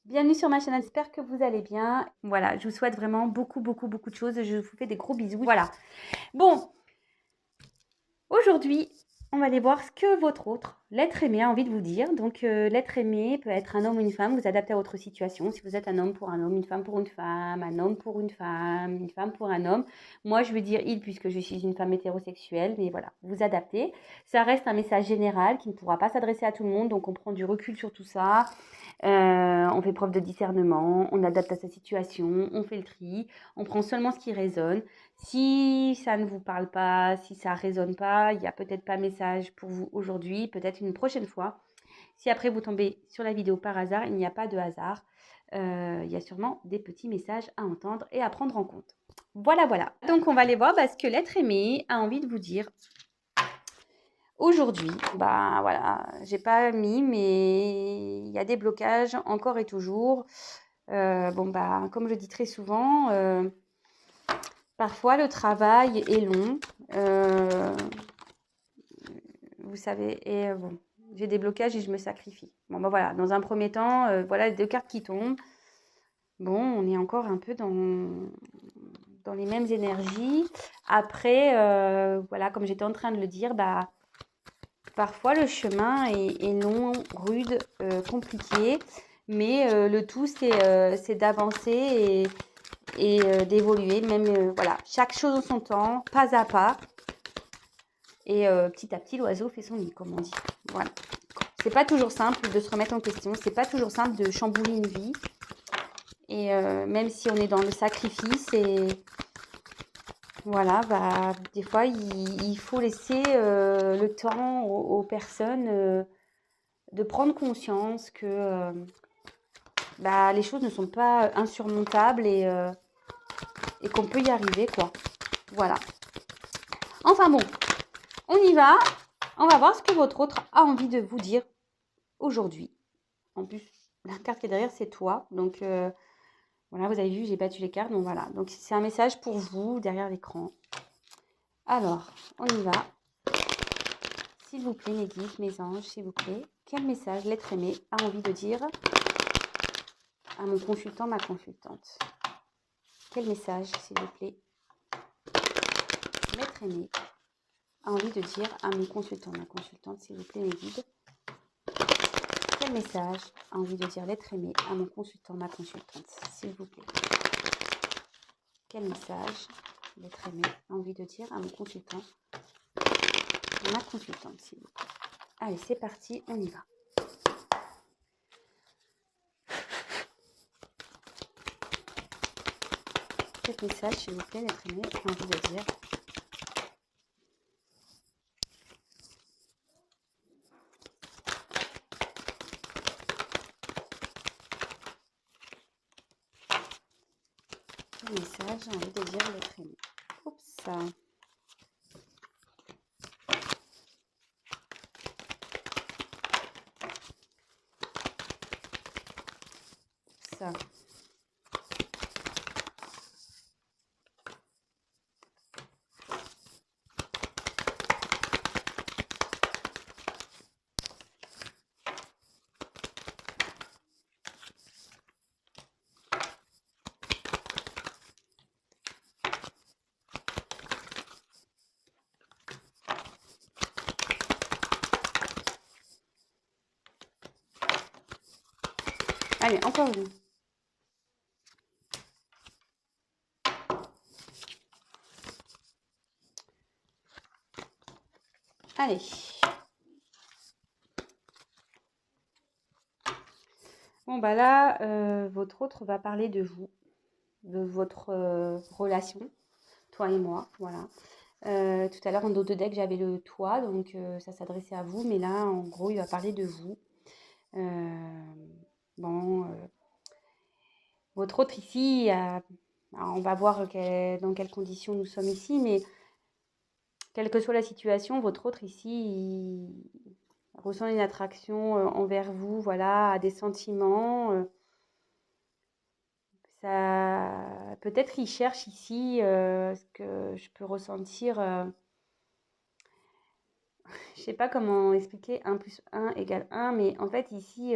Bienvenue sur ma chaîne, j'espère que vous allez bien. Voilà, je vous souhaite vraiment beaucoup de choses. Je vous fais des gros bisous. Voilà. Bon, aujourd'hui, on va aller voir ce que votre autre, l'être aimé, a envie de vous dire. Donc, l'être aimé peut être un homme ou une femme, vous adaptez à votre situation. Si vous êtes un homme pour un homme, une femme pour une femme, un homme pour une femme pour un homme. Moi, je veux dire il puisque je suis une femme hétérosexuelle, mais voilà, vous adaptez. Ça reste un message général qui ne pourra pas s'adresser à tout le monde, donc on prend du recul sur tout ça. On fait preuve de discernement, on adapte à sa situation, on fait le tri, on prend seulement ce qui résonne. Si ça ne vous parle pas, si ça ne résonne pas, il n'y a peut-être pas message pour vous aujourd'hui, peut-être une prochaine fois. Si après vous tombez sur la vidéo par hasard, il n'y a pas de hasard. Il y a sûrement des petits messages à entendre et à prendre en compte. Voilà, voilà. Donc on va aller voir ce que l'être aimé a envie de vous dire. Aujourd'hui, voilà, j'ai pas mis, mais il y a des blocages encore et toujours. Comme je dis très souvent, parfois le travail est long, vous savez, et bon, j'ai des blocages et je me sacrifie. Bon, voilà, dans un premier temps, voilà les deux cartes qui tombent. Bon, on est encore un peu dans les mêmes énergies. Après, voilà, comme j'étais en train de le dire, parfois le chemin est long, rude, compliqué, mais le tout c'est d'avancer et d'évoluer, même voilà, chaque chose en son temps, pas à pas. Et petit à petit, l'oiseau fait son nid, comme on dit. Voilà. C'est pas toujours simple de se remettre en question, c'est pas toujours simple de chambouler une vie. Et même si on est dans le sacrifice et voilà, des fois, il faut laisser le temps aux personnes de prendre conscience que les choses ne sont pas insurmontables et qu'on peut y arriver, quoi. Voilà. Enfin bon, on y va. On va voir ce que votre autre a envie de vous dire aujourd'hui. En plus, la carte qui est derrière, c'est toi. Donc, voilà, vous avez vu, j'ai battu les cartes. Donc, voilà. Donc, c'est un message pour vous derrière l'écran. Alors, on y va. S'il vous plaît, mes guides, mes anges, s'il vous plaît. Quel message l'être aimé a envie de dire à mon consultant, ma consultante? Quel message, s'il vous plaît, l'être aimé a envie de dire à mon consultant, ma consultante, s'il vous plaît, mes guides? Quel message a envie de dire l'être aimé à mon consultant, ma consultante, s'il vous plaît? Quel message l'être aimé a envie de dire à mon consultant, ma consultante, s'il vous plaît? Allez, c'est parti, on y va. Quel message, s'il vous plaît, l'être aimé a envie de dire? Quel message a envie de dire l'être aimé? Oups. Ça. Allez, encore une. Allez. Bon, là, votre autre va parler de vous, de votre relation, toi et moi, voilà. Tout à l'heure, en dos de deck, j'avais le toi, donc ça s'adressait à vous, mais là, en gros, il va parler de vous. Bon, votre autre ici, on va voir dans quelles conditions nous sommes ici, mais quelle que soit la situation, votre autre ici, il ressent une attraction envers vous, voilà, a des sentiments. Peut-être il cherche ici ce que je peux ressentir. Je sais pas comment expliquer 1 + 1 = 1, mais en fait ici,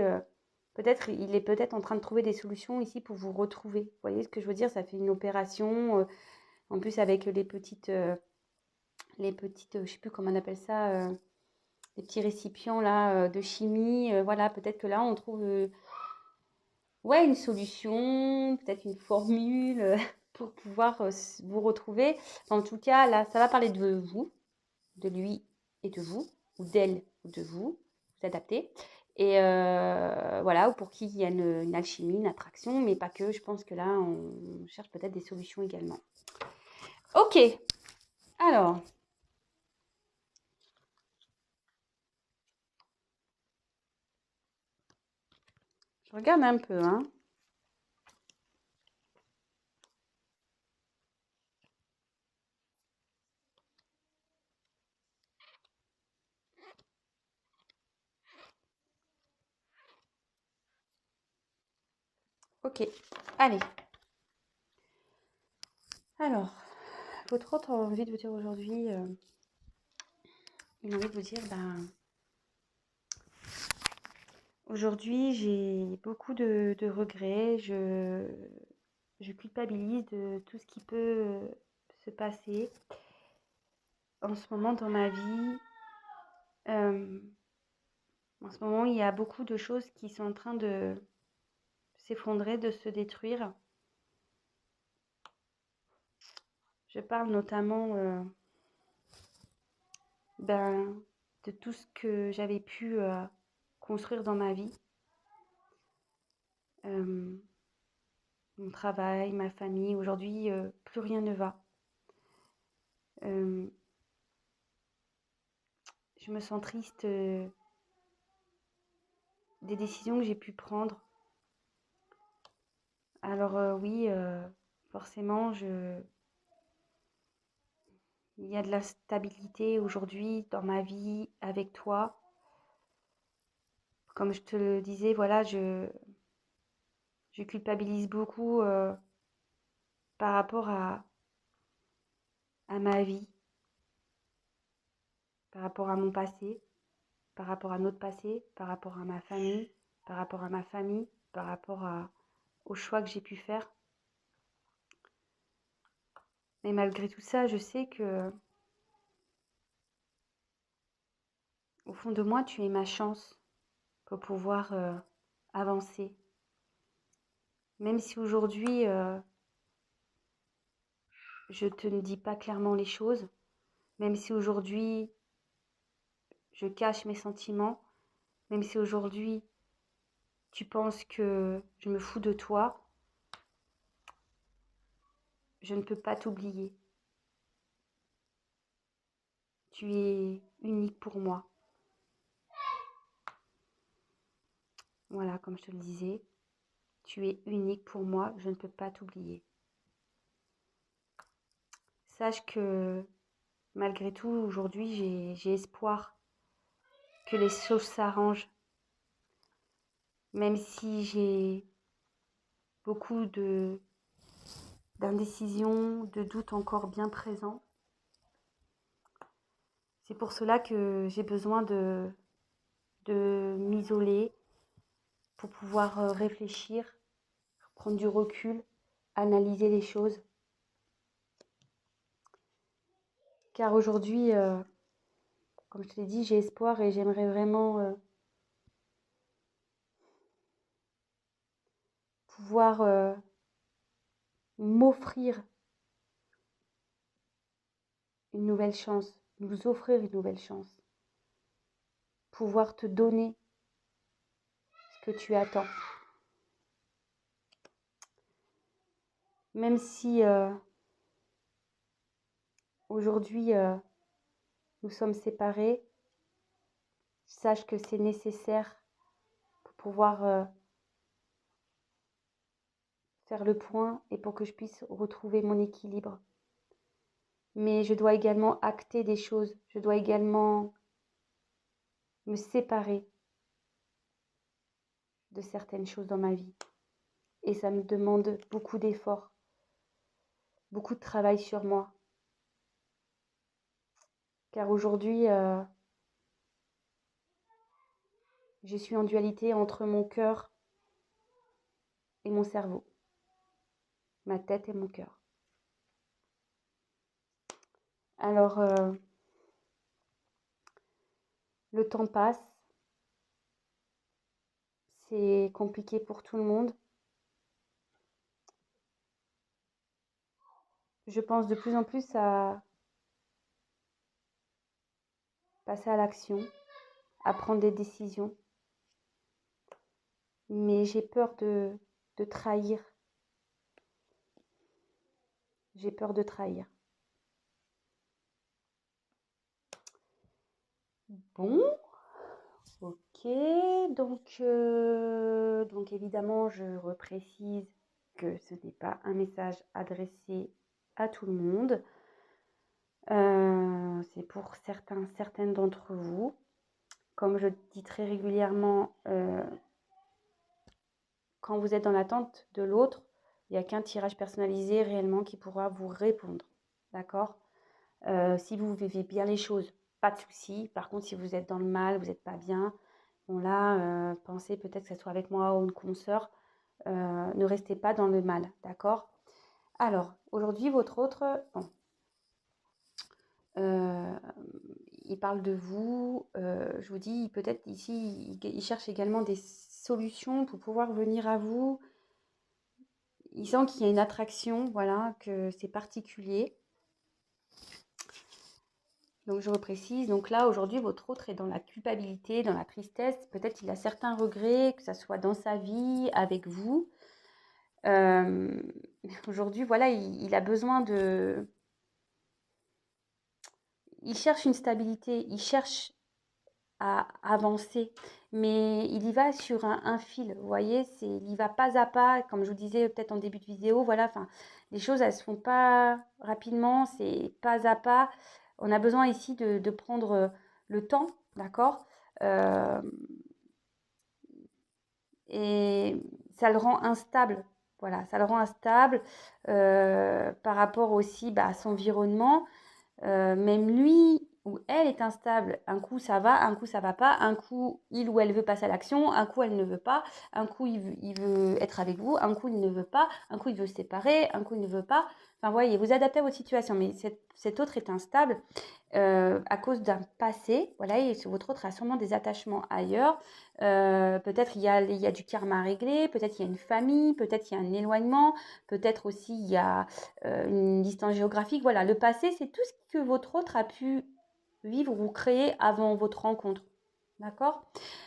Peut-être, il est peut-être en train de trouver des solutions ici pour vous retrouver. Vous voyez ce que je veux dire? Ça fait une opération, en plus avec je sais plus comment on appelle ça, les petits récipients là, de chimie. Voilà, peut-être que là, on trouve, ouais, une solution, peut-être une formule pour pouvoir vous retrouver. En tout cas, là, ça va parler de vous, de lui et de vous, ou d'elle ou de vous, vous adaptez. Et voilà, ou pour qui il y a une alchimie, une attraction, mais pas que. Je pense que là, on cherche peut-être des solutions également. Ok, alors, je regarde un peu, hein. Ok, allez. Alors, votre autre envie de vous dire aujourd'hui, une envie de vous dire, ben, aujourd'hui, j'ai beaucoup de regrets. Je culpabilise de tout ce qui peut se passer en ce moment dans ma vie. Euh, En ce moment, il y a beaucoup de choses qui sont en train de s'effondrer, de se détruire. Je parle notamment ben, de tout ce que j'avais pu construire dans ma vie. Euh, Mon travail, ma famille. Aujourd'hui, plus rien ne va. Euh, je me sens triste des décisions que j'ai pu prendre. Alors oui, forcément, il y a de la stabilité aujourd'hui dans ma vie avec toi. Comme je te le disais, voilà, je culpabilise beaucoup par rapport à ma vie, par rapport à mon passé, par rapport à notre passé, par rapport à ma famille, par rapport à ma famille, par rapport aux choix que j'ai pu faire. Mais malgré tout ça, je sais que au fond de moi, tu es ma chance pour pouvoir avancer. Même si aujourd'hui, je te ne dis pas clairement les choses, même si aujourd'hui, je cache mes sentiments, même si aujourd'hui, tu penses que je me fous de toi, je ne peux pas t'oublier. Tu es unique pour moi. Voilà, comme je te le disais, tu es unique pour moi, je ne peux pas t'oublier. Sache que malgré tout, aujourd'hui, j'ai espoir que les choses s'arrangent, même si j'ai beaucoup d'indécision, de doutes encore bien présents. C'est pour cela que j'ai besoin de m'isoler pour pouvoir réfléchir, prendre du recul, analyser les choses. Car aujourd'hui, comme je te l'ai dit, j'ai espoir et j'aimerais vraiment pouvoir m'offrir une nouvelle chance, nous offrir une nouvelle chance, pouvoir te donner ce que tu attends. Même si aujourd'hui nous sommes séparés, sache que c'est nécessaire pour pouvoir faire le point et pour que je puisse retrouver mon équilibre. Mais je dois également acter des choses, je dois également me séparer de certaines choses dans ma vie. Et ça me demande beaucoup d'efforts, beaucoup de travail sur moi. Car aujourd'hui, je suis en dualité entre mon cœur et mon cerveau, ma tête et mon cœur. Alors, le temps passe, c'est compliqué pour tout le monde. Je pense de plus en plus à passer à l'action, à prendre des décisions, mais j'ai peur de trahir. J'ai peur de trahir. Bon, ok, donc évidemment, je reprécise que ce n'est pas un message adressé à tout le monde. C'est pour certaines d'entre vous. Comme je dis très régulièrement, quand vous êtes dans l'attente de l'autre, il n'y a qu'un tirage personnalisé réellement qui pourra vous répondre. D'accord? Si vous vivez bien les choses, pas de souci. Par contre, si vous êtes dans le mal, vous n'êtes pas bien, bon là, pensez peut-être que ce soit avec moi ou une consoeur, ne restez pas dans le mal, d'accord? Alors, aujourd'hui, votre autre, bon, il parle de vous, je vous dis, peut-être ici, il cherche également des solutions pour pouvoir venir à vous. Il sent qu'il y a une attraction, voilà, que c'est particulier. Donc je reprécise, donc là aujourd'hui votre autre est dans la culpabilité, dans la tristesse, peut-être il a certains regrets, que ça soit dans sa vie, avec vous. Aujourd'hui voilà, il a besoin de... Il cherche une stabilité, il cherche à avancer, mais il y va sur un fil, vous voyez, il y va pas à pas, comme je vous disais peut-être en début de vidéo, voilà, enfin, les choses elles se font pas rapidement, c'est pas à pas. On a besoin ici de prendre le temps, d'accord? Euh, et ça le rend instable, voilà, ça le rend instable par rapport aussi à son environnement. Même lui ou elle est instable. Un coup ça va, un coup ça va pas, un coup il ou elle veut passer à l'action, un coup elle ne veut pas, un coup il veut être avec vous, un coup il ne veut pas, un coup il veut se séparer, un coup il ne veut pas. Enfin voyez, vous adaptez à votre situation, mais cet autre est instable à cause d'un passé, voilà, et votre autre a sûrement des attachements ailleurs. Peut-être il y a du karma à régler, peut-être il y a une famille, peut-être il y a un éloignement, peut-être aussi il y a une distance géographique. Voilà, le passé, c'est tout ce que votre autre a pu vivre ou créer avant votre rencontre. D'accord?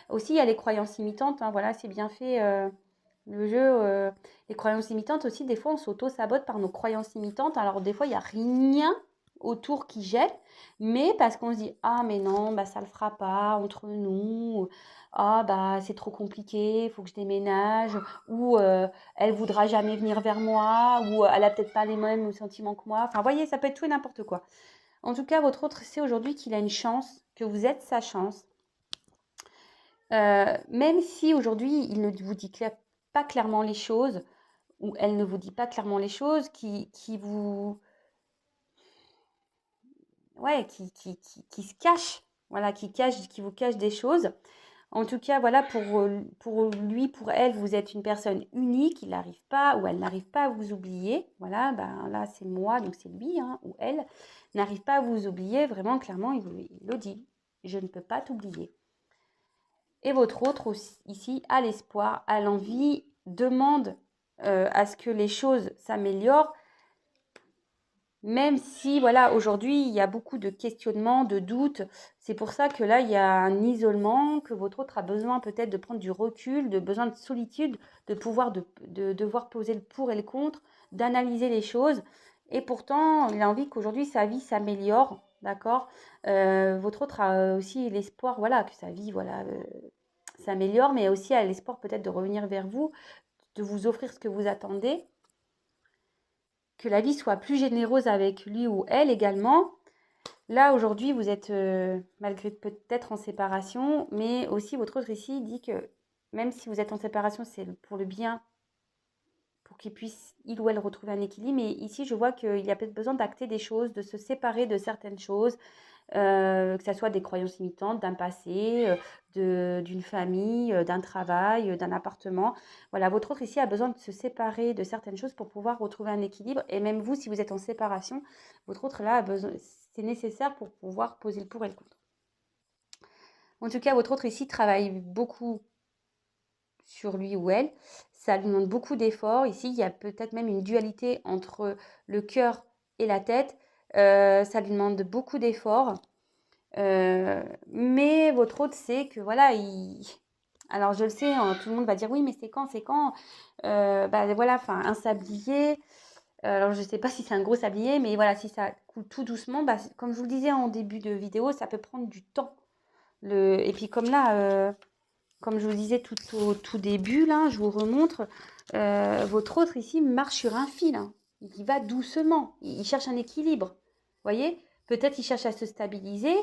Aussi, il y a les croyances imitantes, hein, voilà, c'est bien fait. Le jeu, les croyances imitantes aussi, des fois on s'auto-sabote par nos croyances imitantes. Alors des fois, il n'y a rien autour qui gêne, mais parce qu'on se dit ah mais non, ça le fera pas entre nous, ah c'est trop compliqué, il faut que je déménage, ou elle voudra jamais venir vers moi, ou elle a peut-être pas les mêmes sentiments que moi. Enfin voyez, ça peut être tout et n'importe quoi. En tout cas, votre autre sait aujourd'hui qu'il a une chance, que vous êtes sa chance. Même si aujourd'hui il ne vous dit pas clairement les choses, ou elle ne vous dit pas clairement les choses, qui vous, ouais, qui se cache, voilà, qui vous cache des choses. En tout cas, voilà, pour lui, pour elle, vous êtes une personne unique, il n'arrive pas, ou elle n'arrive pas à vous oublier. Voilà, là, c'est moi, donc c'est lui, hein, ou elle, n'arrive pas à vous oublier. Vraiment, clairement, il le dit. Je ne peux pas t'oublier. Et votre autre aussi, ici a l'espoir, a l'envie, demande à ce que les choses s'améliorent, même si, voilà, aujourd'hui, il y a beaucoup de questionnements, de doutes. C'est pour ça que là, il y a un isolement, que votre autre a besoin peut-être de prendre du recul, de besoin de solitude, de pouvoir de devoir poser le pour et le contre, d'analyser les choses. Et pourtant, il a envie qu'aujourd'hui, sa vie s'améliore, d'accord? Votre autre a aussi l'espoir, voilà, que sa vie, voilà, s'améliore, mais aussi a l'espoir peut-être de revenir vers vous, de vous offrir ce que vous attendez, que la vie soit plus généreuse avec lui ou elle également. Là, aujourd'hui, vous êtes malgré peut-être en séparation, mais aussi votre autre ici dit que même si vous êtes en séparation, c'est pour le bien, pour qu'il puisse, il ou elle, retrouver un équilibre. Mais ici, je vois qu'il y a peut-être besoin d'acter des choses, de se séparer de certaines choses, que ça soit des croyances limitantes, d'un passé, d'une famille, d'un travail, d'un appartement. Voilà, votre autre ici a besoin de se séparer de certaines choses pour pouvoir retrouver un équilibre. Et même vous, si vous êtes en séparation, votre autre là a besoin, c'est nécessaire pour pouvoir poser le pour et le contre. En tout cas, votre autre ici travaille beaucoup sur lui ou elle. Ça lui demande beaucoup d'efforts. Ici, il y a peut-être même une dualité entre le cœur et la tête. Ça lui demande beaucoup d'efforts. Mais votre autre sait que voilà, alors je le sais, hein, tout le monde va dire oui, mais c'est quand bah voilà, enfin un sablier. Alors je ne sais pas si c'est un gros sablier, mais voilà, si ça coule tout doucement, bah, comme je vous le disais en début de vidéo, ça peut prendre du temps. Et puis comme là, comme je vous disais tout au tout début, là, je vous remontre, votre autre ici marche sur un fil, hein. Il va doucement, il cherche un équilibre. Vous voyez? Peut-être il cherche à se stabiliser,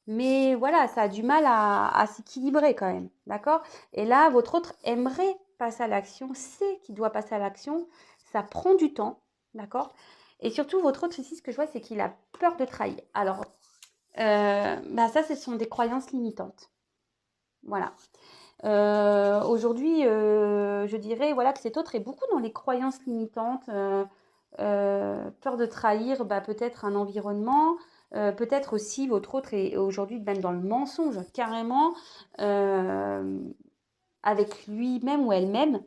mais voilà, ça a du mal à s'équilibrer quand même. D'accord? Et là, votre autre aimerait passer à l'action, sait qu'il doit passer à l'action. Ça prend du temps. D'accord? Et surtout, votre autre ici, ce que je vois, c'est qu'il a peur de trahir. Alors, bah ça, ce sont des croyances limitantes. Voilà. Aujourd'hui, je dirais voilà, que cet autre est beaucoup dans les croyances limitantes, peur de trahir bah, peut-être un environnement, peut-être aussi votre autre est aujourd'hui même dans le mensonge, carrément, avec lui-même ou elle-même,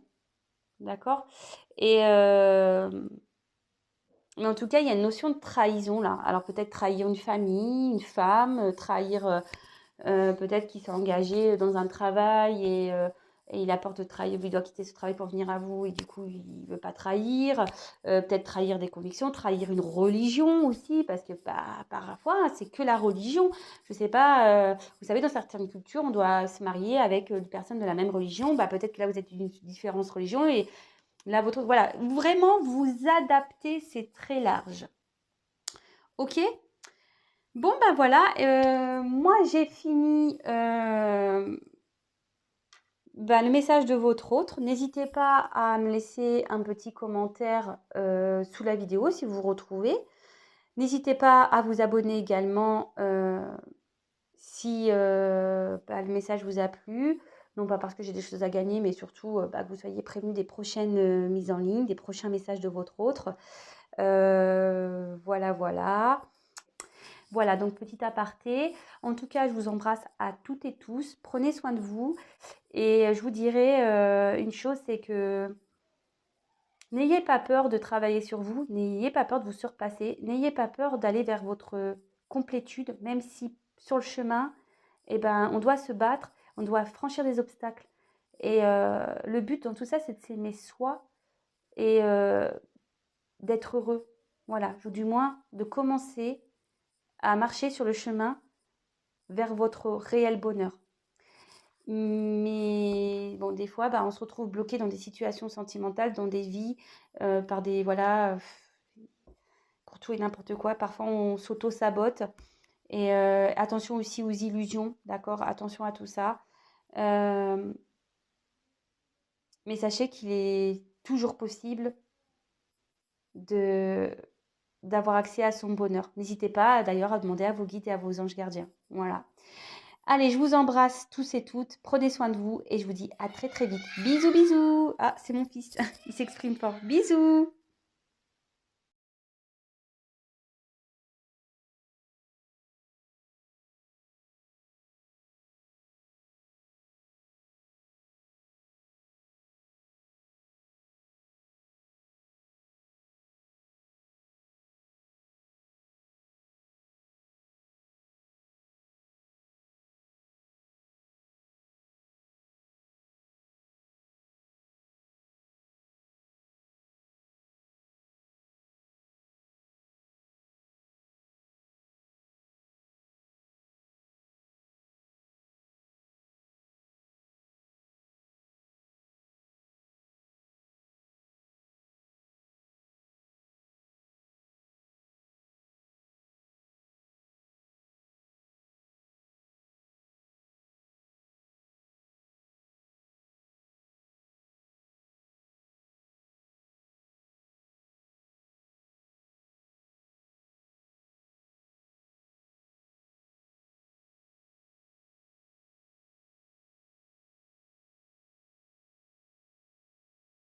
d'accord? Et mais en tout cas, il y a une notion de trahison là. Alors peut-être trahir une famille, une femme, trahir peut-être qu'il s'est engagé dans un travail et il a peur de trahir, il doit quitter ce travail pour venir à vous et du coup il ne veut pas trahir. Peut-être trahir des convictions, trahir une religion aussi, parce que bah, parfois c'est que la religion. Je ne sais pas, vous savez, dans certaines cultures, on doit se marier avec une personne de la même religion. Bah, peut-être que là vous êtes d'une différente religion et là votre. Voilà, vraiment vous adaptez, c'est très large. Ok? Bon, ben voilà, moi j'ai fini le message de votre autre. N'hésitez pas à me laisser un petit commentaire sous la vidéo si vous vous retrouvez. N'hésitez pas à vous abonner également si le message vous a plu. Non pas parce que j'ai des choses à gagner, mais surtout que vous soyez prévenus des prochaines mises en ligne, des prochains messages de votre autre. Voilà, voilà. Voilà, donc petit aparté. En tout cas, je vous embrasse à toutes et tous. Prenez soin de vous. Et je vous dirais une chose, c'est que n'ayez pas peur de travailler sur vous. N'ayez pas peur de vous surpasser. N'ayez pas peur d'aller vers votre complétude, même si sur le chemin, eh ben, on doit se battre, on doit franchir des obstacles. Et le but dans tout ça, c'est de s'aimer soi et d'être heureux. Voilà, ou du moins de commencer à marcher sur le chemin vers votre réel bonheur. Mais bon, des fois, on se retrouve bloqué dans des situations sentimentales, dans des vies, par des, voilà, pour tout et n'importe quoi. Parfois, on s'auto-sabote. Et attention aussi aux illusions, d'accord? Attention à tout ça. Mais sachez qu'il est toujours possible de d'avoir accès à son bonheur. N'hésitez pas d'ailleurs à demander à vos guides et à vos anges gardiens. Voilà. Allez, je vous embrasse tous et toutes. Prenez soin de vous et je vous dis à très très vite. Bisous, bisous. Ah, c'est mon fils. Il s'exprime fort. Bisous.